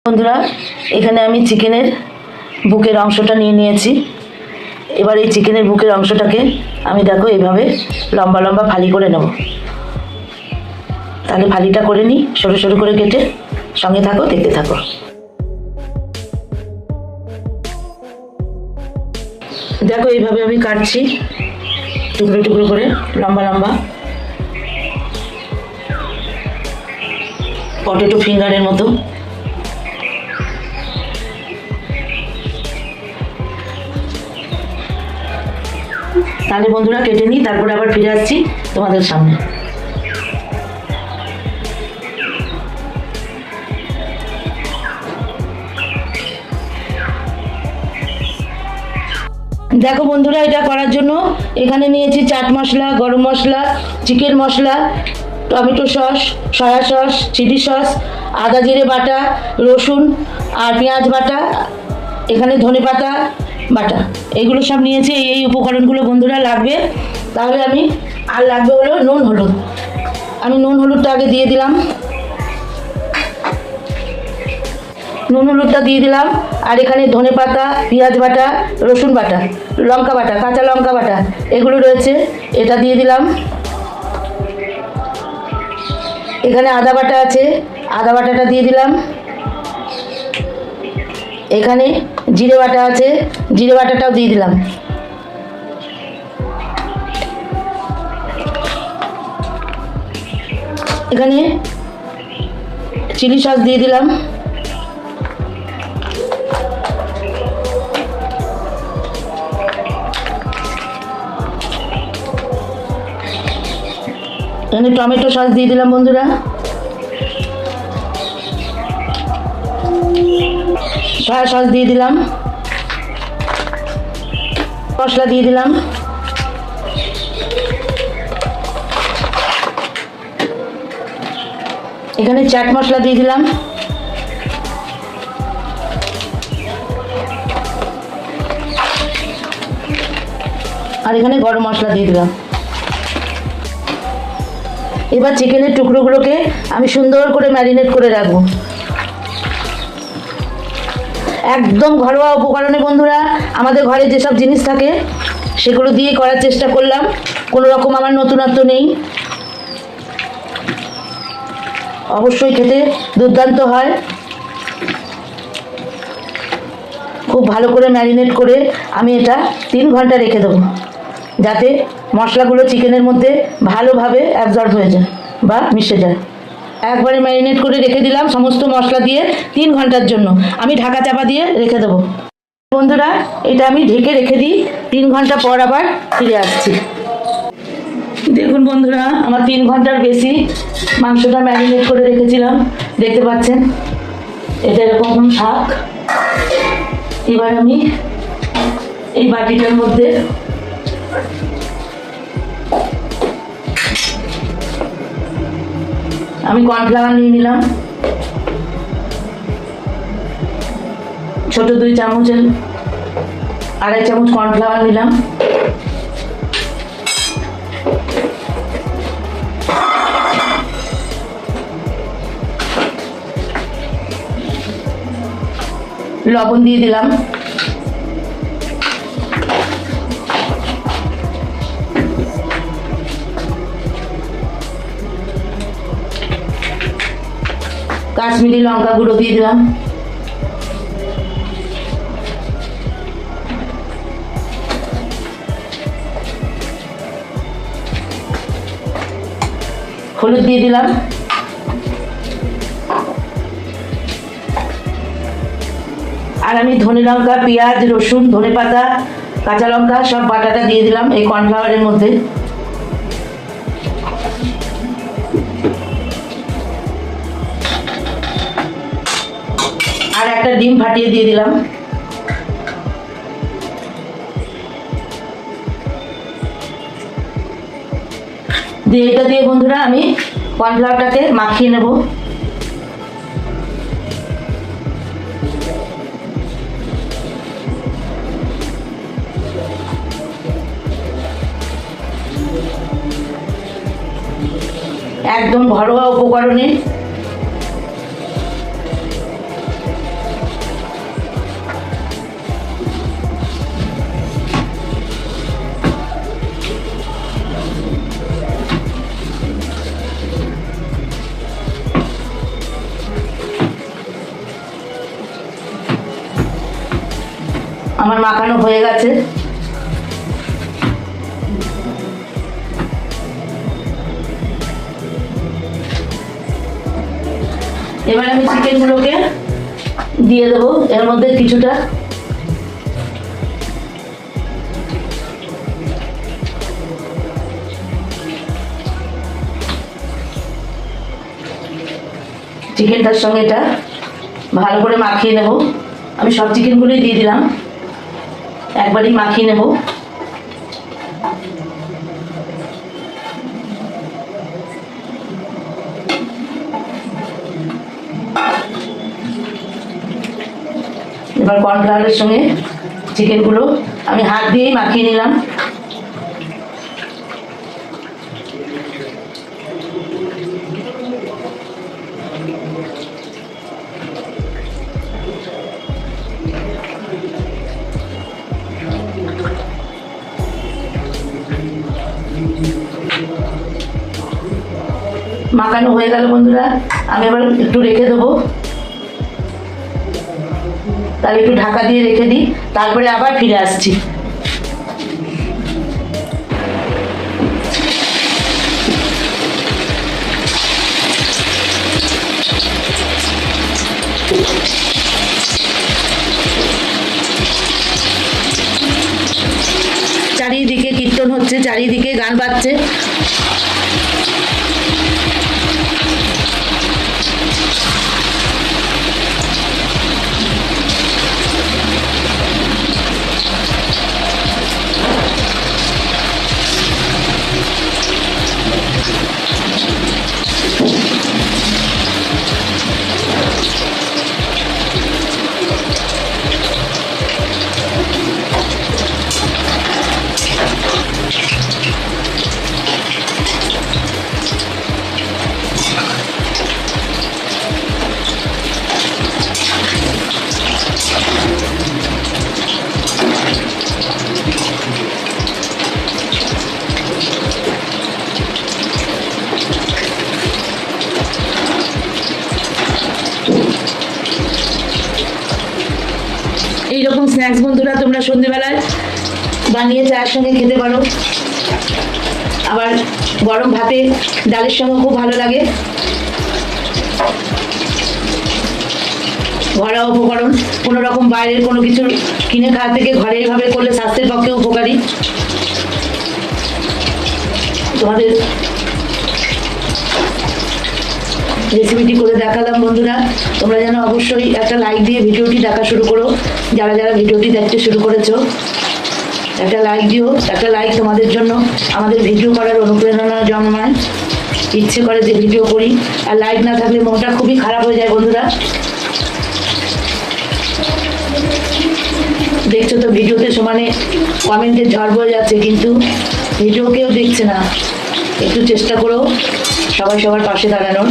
বন্ধুরা, এখানে আমি চিকেনের বুকের অংশটা নিয়ে নিয়েছি। এবার এই চিকেনের বুকের অংশটাকে আমি দেখো এইভাবে লম্বা লম্বা ফালি করে নেব। তাহলে ফালিটা করে নিই সরু সরু করে কেটে। সঙ্গে থাকো, দেখতে থাকো। দেখো এইভাবে আমি কাটছি টুকরো টুকরো করে লম্বা লম্বা, পটেটো ফিঙ্গারের মতো। তাহলে বন্ধুরা কেটে নিই, তারপরে আবার ফিরে আসছি তোমাদের সামনে। দেখো বন্ধুরা, এটা করার জন্য এখানে নিয়েছি chaat masala, garam masala, chicken masala, tomato sauce, soya sauce, chilli sauce, আদা জিরে বাটা, রসুন আর পেঁয়াজ বাটা, এখানে ধনেপাতা বাটা, এগুলো সব নিয়েছি। এই উপকরণগুলো বন্ধুরা লাগবে। তাহলে আমি আর লাগবে হলো নুন হলুদ। আমি নুন হলুদটা আগে দিয়ে দিলাম, নুন হলুদটা দিয়ে দিলাম। আর এখানে ধনেপাতা, পেঁয়াজ বাটা, রসুন বাটা, লঙ্কা বাটা, কাঁচা লঙ্কা বাটা এগুলো রয়েছে, এটা দিয়ে দিলাম। এখানে আদা বাটা আছে, আদা বাটাটা দিয়ে দিলাম। এখানে জিরে বাটা আছে, জিরে বাটাটাও দিয়ে দিলাম। এখানে চিলি সস দিয়ে দিলাম। এখানে টমেটো সস দিয়ে দিলাম বন্ধুরা। সয়া সস দিয়ে দিলাম, মশলা দিয়ে দিলাম। এখানে চাট মশলা দিয়ে দিলাম। আর এখানে গরম মশলা দিয়ে দিলাম। এবার চিকেনের টুকরোগুলোকে আমি সুন্দর করে ম্যারিনেট করে রাখবো। একদম ঘরোয়া উপকরণে বন্ধুরা, আমাদের ঘরে যেসব জিনিস থাকে সেগুলো দিয়ে করার চেষ্টা করলাম। কোনো রকম আমার নতুনত্ব নেই। অবশ্যই খেতে দুর্দান্ত হয়। খুব ভালো করে ম্যারিনেট করে আমি এটা 3 ঘন্টা রেখে দেবো, যাতে মশলাগুলো চিকেনের মধ্যে ভালোভাবে অ্যাবজর্ব হয়ে যায় বা মিশে যায়। একবারে ম্যারিনেট করে রেখে দিলাম সমস্ত মশলা দিয়ে 3 ঘন্টার জন্য। আমি ঢাকা চাপা দিয়ে রেখে দেবো। বন্ধুরা, এটা আমি ঢেকে রেখে দিই। 3 ঘন্টা পর আবার ফিরে আসছি। দেখুন বন্ধুরা, আমার 3 ঘন্টার বেশি মাংসটা ম্যারিনেট করে রেখেছিলাম। দেখতে পাচ্ছেন এটা এরকম থাক। এবার আমি এই বাটিটার মধ্যে আমি কর্নফ্লাওয়ার নিয়ে নিলাম। ছোট 2 চামচের 2.5 চামচ কর্নফ্লাওয়ার নিলাম। লবণ দিয়ে দিলাম। কাশ্মীরি লঙ্কা গুঁড়ো দিয়ে দিলাম। হলুদ দিয়ে দিলাম। আর আমি ধনে লঙ্কা, পেঁয়াজ, রসুন, ধনেপাতা, কাঁচা লঙ্কা সব বাটাটা দিয়ে দিলাম এই কর্নফ্লাওয়ারের মধ্যে। আর একটা ডিম ফাটিয়ে দিয়ে দিলাম। দিয়ে এটা দিয়ে বন্ধুরা আমি কর্নফ্লাওয়ারটাকে মাখিয়ে নেব। একদম ঘরোয়া উপকরণে আমার মাখানো হয়ে গেছে। এবার আমি চিকেনগুলোকে দিয়ে দেবো এর মধ্যে কিছুটা। চিকেনটার সঙ্গে এটা ভালো করে মাখিয়ে নেব। আমি সব চিকেনগুলোই দিয়ে দিলাম, একবারই মাখিয়ে নেব। এবার কর্নফ্লাওয়ারের সঙ্গে চিকেনগুলো আমি হাত দিয়েই মাখিয়ে নিলাম। মাখানো হয়ে গেল বন্ধুরা, আমি এবার একটু রেখে দেবো। তাহলে একটু ঢাকা দিয়ে রেখে দিই, তারপরে আবার ফিরে আসছি। চারিদিকে কীর্তন হচ্ছে, চারিদিকে গান বাজছে। এইরকম স্ন্যাক্স বন্ধুরা তোমরা সন্ধ্যেবেলায় বানিয়ে চায়ের সঙ্গে খেতে পারো, আবার গরম ভাতে ডালের সঙ্গে খুব ভালো লাগে। ঘরোয়া উপকরণ, কোনো রকম বাইরের কোনো কিছু কিনে খাওয়া থেকে ঘরে এইভাবে করলে স্বাস্থ্যের পক্ষে উপকারী। তোমাদের রেসিপিটি করে দেখালাম বন্ধুরা, তোমরা যেন অবশ্যই একটা লাইক দিয়ে ভিডিওটি দেখা শুরু করো। যারা যারা ভিডিওটি দেখতে শুরু করেছো একটা লাইক দিও। একটা লাইক তোমাদের জন্য আমাদের ভিডিও করার অনুপ্রেরণা জন্মায়, ইচ্ছে করে যে ভিডিও করি। আর লাইক না থাকলে মনটা খুবই খারাপ হয়ে যায় বন্ধুরা। দেখছো তো ভিডিওতে সমানে কমেন্টের ঝড় বয়ে যাচ্ছে, কিন্তু ভিডিও কেউ দেখছে না। একটু চেষ্টা করো সবাই সবার পাশে দাঁড়ানোর।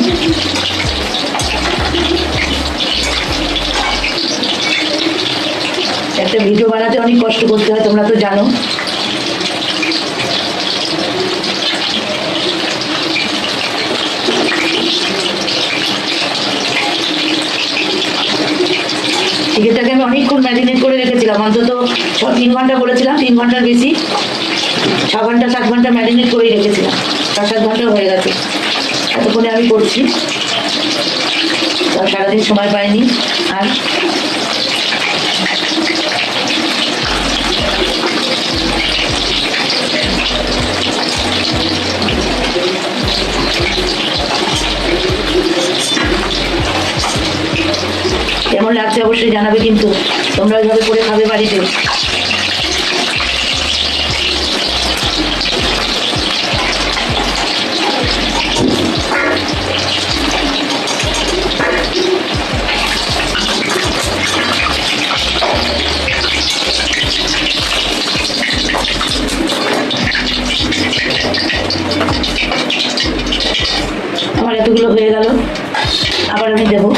একটা ভিডিও বানাতে অনেক কষ্ট করতে হয়, তোমরা তো জানো। চিকেনটাকে আমি অনেকক্ষণ ম্যারিনেট করে রেখেছিলাম, অন্তত 3 ঘন্টা বলেছিলাম, 3 ঘন্টার বেশি, 6 ঘন্টা 7 ঘন্টা ম্যারিনেট করেই রেখেছিলাম। 6-7 ঘন্টা হয়ে গেছে এতক্ষণে আমি করছি, সারাদিন সময় পাইনি। আর কেমন লাগছে অবশ্যই জানাবে, কিন্তু তোমরা ওইভাবে করে খাবে বাড়িতে। আমার এতগুলো হয়ে গেল, আবার আমি দেবো।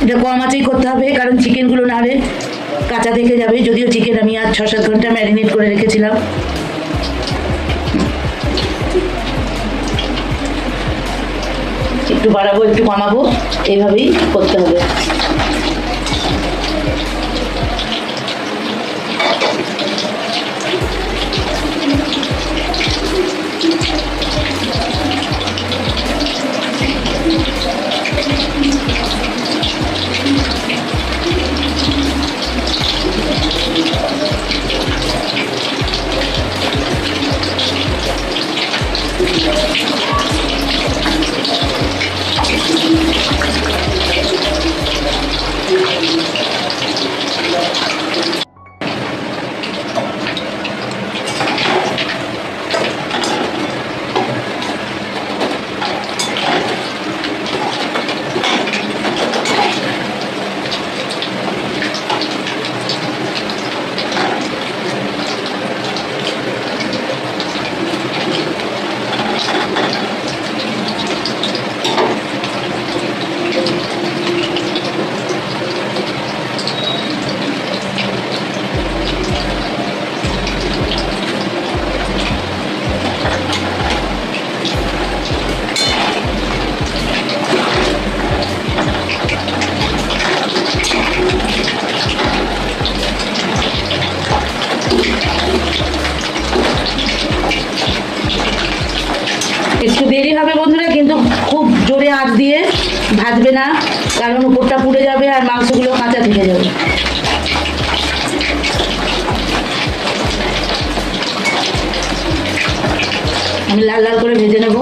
এটা কম আঁচেই করতে হবে, কারণ চিকেনগুলো না হলে কাঁচা থেকে যাবে। যদিও চিকেন আমি আজ 6-7 ঘন্টা ম্যারিনেট করে রেখেছিলাম। একটু বাড়াবো একটু কমাবো, এইভাবেই করতে হবে। একটু দেরি হবে বন্ধুরা, কিন্তু খুব জোরে আঁচ দিয়ে ভাজবে না, কারণ উপরটা পুড়ে যাবে আর মাংসগুলো কাঁচা থেকে যাবে। আমি লাল লাল করে ভেজে নেব।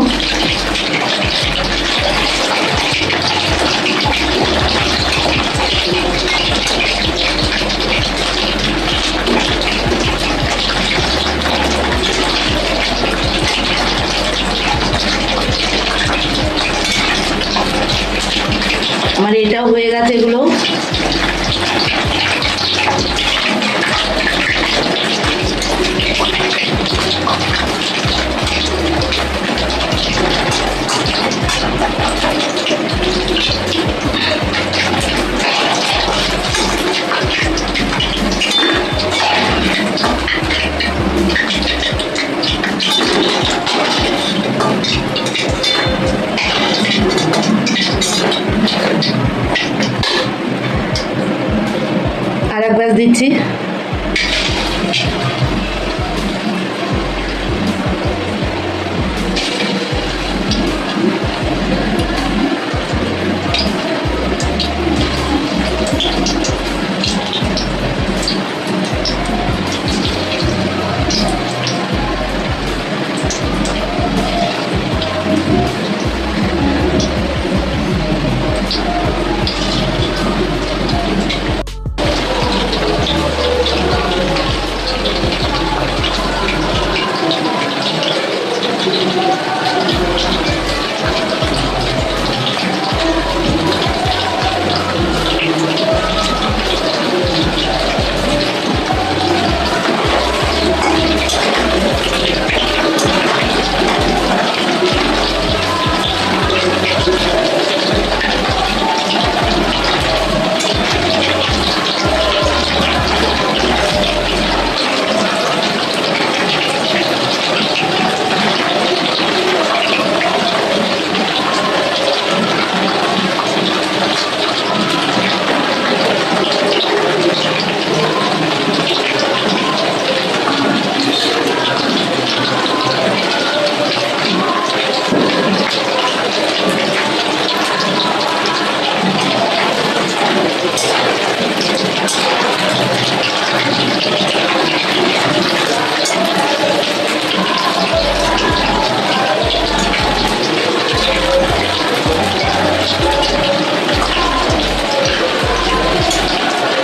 আমার এটাও হয়ে গেছে এগুলো। আর এক গ্লাস দিচ্ছি।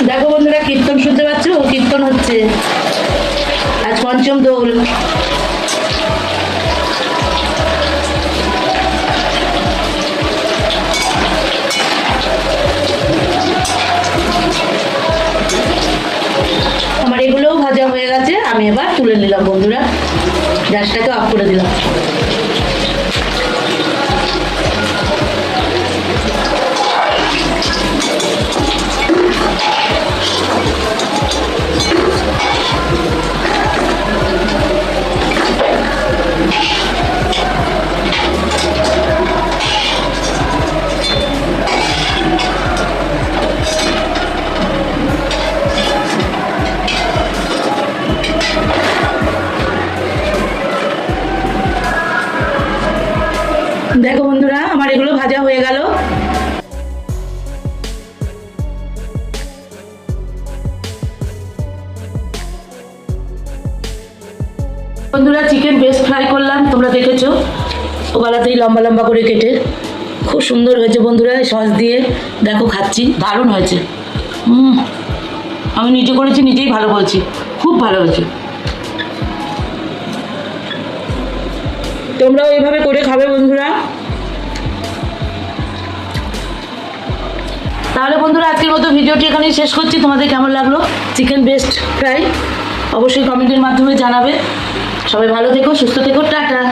দেখো বন্ধুরা, কীর্তন শুনতে পাচ্ছ? কীর্তন হচ্ছে, আজ পঞ্চম দোল। আমার এগুলোও ভাজা হয়ে গেছে, আমি এবার তুলে নিলাম বন্ধুরা, গ্যাসটাকে অফ করে দিলাম। দেখো বন্ধুরা, আমার এগুলো ভাজা হয়ে গেল। বন্ধুরা, চিকেন বেস্ট ফ্রাই করলাম, তোমরা দেখেছো ওবেলাতেই লম্বা লম্বা করে কেটে। খুব সুন্দর হয়েছে বন্ধুরা, সস দিয়ে দেখো খাচ্ছি, দারুণ হয়েছে। আমি নিজে করেছি, নিজেই ভালো বলছি, খুব ভালো হয়েছে। তোমরাও এইভাবে করে খাবে বন্ধুরা। তাহলে বন্ধুরা, আজকের মতো ভিডিওটি এখানেই শেষ করছি। তোমাদের কেমন লাগলো চিকেন বেস্ট ফ্রাই অবশ্যই কমেন্টের মাধ্যমে জানাবে। সবাই ভালো থেকো, সুস্থ থেকো, টাটা।